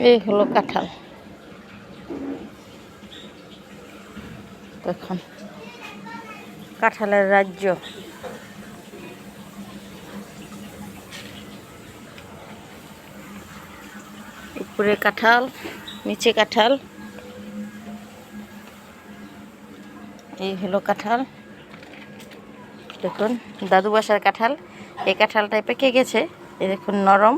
এই হলো কাঁঠাল। দেখুন কাঁঠালের রাজ্য। উপরে কাঁঠাল, নিচে কাঁঠাল। এই হলো কাঁঠাল। দেখুন দাদু বাসার কাঁঠাল। এই কাঁঠালটাই পেকে গেছে, এই দেখুন নরম,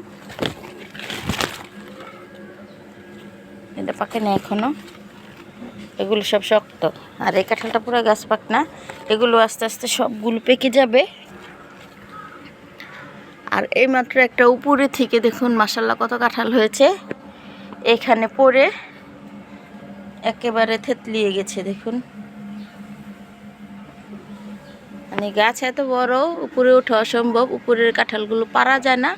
এটা পাকে না এখনো, এগুলো সব শক্ত। আর এই কাঁঠালটা পুরো গাছ পাক না, এগুলো আস্তে আস্তে সবগুলো পেকে যাবে। আর এইমাত্র একটা উপরে থেকে দেখুন মাশাআল্লাহ কত কাঁঠাল হয়েছে, এখানে পড়ে একেবারে থেতলিয়ে গেছে। দেখুন মানে গাছ এত বড়, উপরে ওঠা অসম্ভব, উপরের কাঁঠালগুলো পারা যায় না,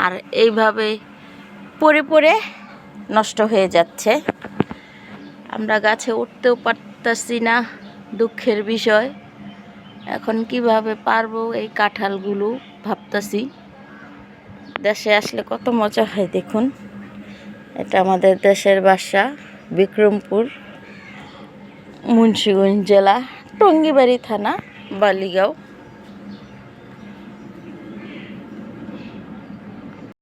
আর এইভাবে পড়ে পড়ে নষ্ট হয়ে যাচ্ছে। আমরা গাছে উঠতেও পারতাছি না, দুঃখের বিষয়। এখন কিভাবে পারবো এই কাঁঠালগুলো ভাবতাছি। দেশে আসলে কত মজা হয়। দেখুন এটা আমাদের দেশের বাসা, বিক্রমপুর, মুন্সিগঞ্জ জেলা, টঙ্গিবাড়ি থানা, বালিগাঁও।